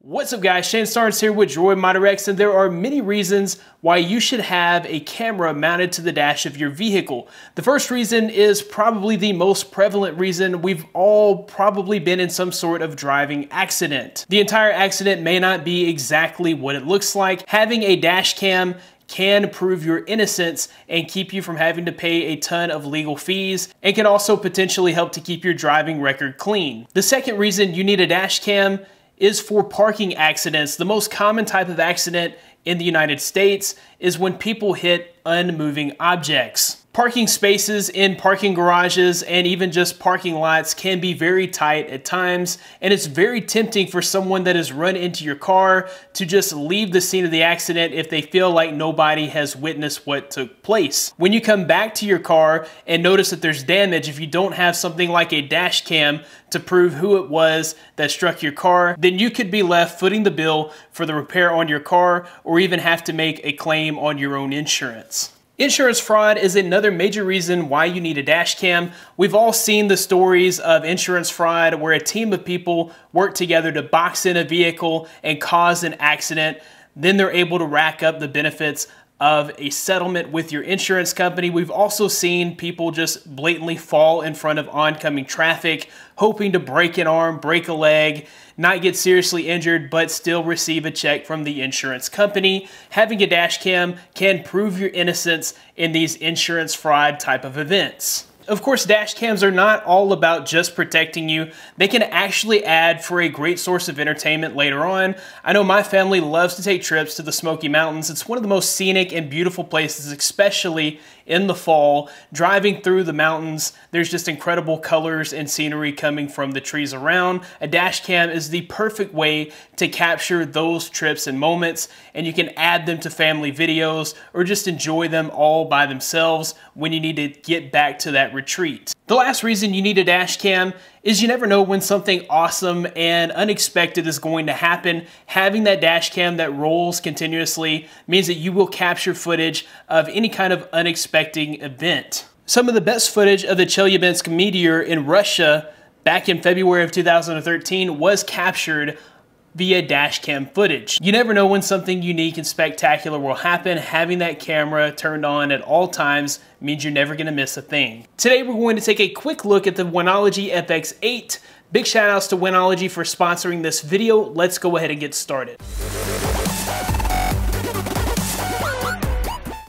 What's up guys, Shane Starnes here with Droid Modder X, and there are many reasons why you should have a camera mounted to the dash of your vehicle. The first reason is probably the most prevalent reason. We've all probably been in some sort of driving accident. The entire accident may not be exactly what it looks like. Having a dash cam can prove your innocence and keep you from having to pay a ton of legal fees, and can also potentially help to keep your driving record clean. The second reason you need a dash cam is for parking accidents. The most common type of accident in the United States is when people hit unmoving objects. Parking spaces in parking garages and even just parking lots can be very tight at times, and it's very tempting for someone that has run into your car to just leave the scene of the accident if they feel like nobody has witnessed what took place. When you come back to your car and notice that there's damage, if you don't have something like a dash cam to prove who it was that struck your car, then you could be left footing the bill for the repair on your car, or even have to make a claim on your own insurance. Insurance fraud is another major reason why you need a dash cam. We've all seen the stories of insurance fraud where a team of people work together to box in a vehicle and cause an accident. Then they're able to rack up the benefits of a settlement with your insurance company. We've also seen people just blatantly fall in front of oncoming traffic, hoping to break an arm, break a leg, not get seriously injured, but still receive a check from the insurance company. Having a dash cam can prove your innocence in these insurance fraud type of events. Of course, dash cams are not all about just protecting you. They can actually add for a great source of entertainment later on. I know my family loves to take trips to the Smoky Mountains. It's one of the most scenic and beautiful places, especially in the fall. Driving through the mountains, there's just incredible colors and scenery coming from the trees around. A dash cam is the perfect way to capture those trips and moments, and you can add them to family videos or just enjoy them all by themselves when you need to get back to that retreat. The last reason you need a dash cam is you never know when something awesome and unexpected is going to happen. Having that dash cam that rolls continuously means that you will capture footage of any kind of unexpected event. Some of the best footage of the Chelyabinsk meteor in Russia back in February of 2013 was captured via dash cam footage. You never know when something unique and spectacular will happen. Having that camera turned on at all times means you're never gonna miss a thing. Today we're going to take a quick look at the winnlogy FX8. Big shout outs to winnlogy for sponsoring this video. Let's go ahead and get started.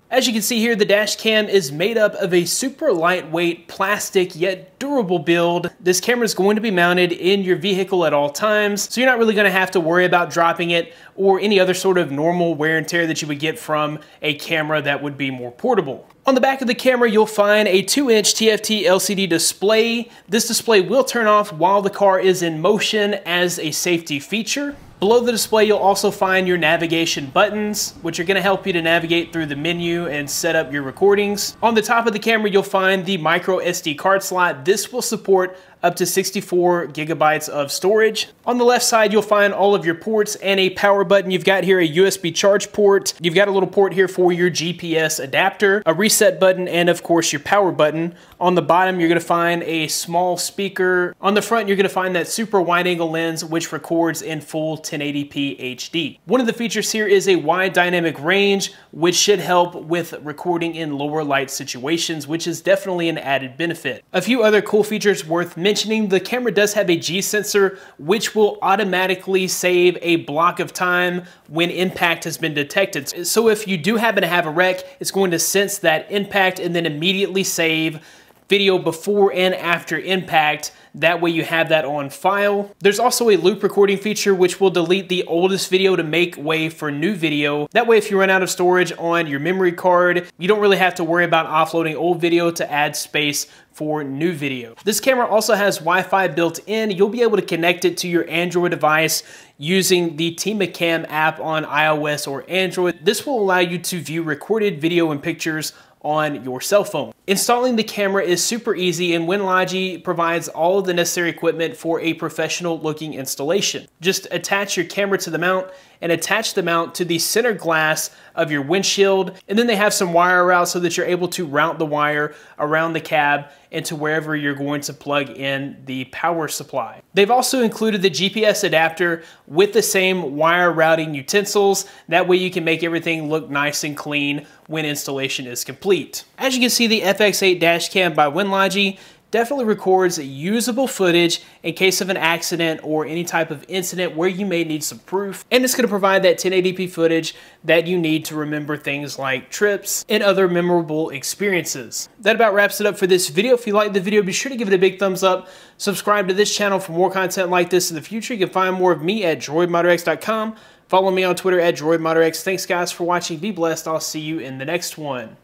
As you can see here, the dash cam is made up of a super lightweight plastic yet durable build. This camera is going to be mounted in your vehicle at all times, so you're not really going to have to worry about dropping it or any other sort of normal wear and tear that you would get from a camera that would be more portable. On the back of the camera, you'll find a 2-inch TFT LCD display. This display will turn off while the car is in motion as a safety feature. Below the display, you'll also find your navigation buttons, which are going to help you to navigate through the menu and set up your recordings. On the top of the camera, you'll find the micro SD card slot. This will support up to 64 gigabytes of storage. On the left side, you'll find all of your ports and a power button. You've got here a USB charge port. You've got a little port here for your GPS adapter, a reset button, and of course your power button. On the bottom, you're gonna find a small speaker. On the front, you're gonna find that super wide angle lens, which records in full 1080p HD. One of the features here is a wide dynamic range, which should help with recording in lower light situations, which is definitely an added benefit. A few other cool features worth mentioning: the camera does have a G sensor, which will automatically save a block of time when impact has been detected. So if you do happen to have a wreck, it's going to sense that impact and then immediately save video before and after impact. That way you have that on file. There's also a loop recording feature which will delete the oldest video to make way for new video. That way if you run out of storage on your memory card, you don't really have to worry about offloading old video to add space for new video. This camera also has Wi-Fi built in. You'll be able to connect it to your Android device using the TimaCam app on iOS or Android. This will allow you to view recorded video and pictures on your cell phone. Installing the camera is super easy, and winnlogy provides all of the necessary equipment for a professional looking installation. Just attach your camera to the mount and attach the mount to the center glass of your windshield. And then they have some wire routes so that you're able to route the wire around the cab into wherever you're going to plug in the power supply. They've also included the GPS adapter with the same wire routing utensils. That way you can make everything look nice and clean when installation is complete. As you can see, the FX8 dash cam by winnlogy definitely records usable footage in case of an accident or any type of incident where you may need some proof. And it's going to provide that 1080p footage that you need to remember things like trips and other memorable experiences. That about wraps it up for this video. If you liked the video, be sure to give it a big thumbs up. Subscribe to this channel for more content like this in the future. You can find more of me at droidmodderx.com. Follow me on Twitter at droidmodderx. Thanks guys for watching. Be blessed. I'll see you in the next one.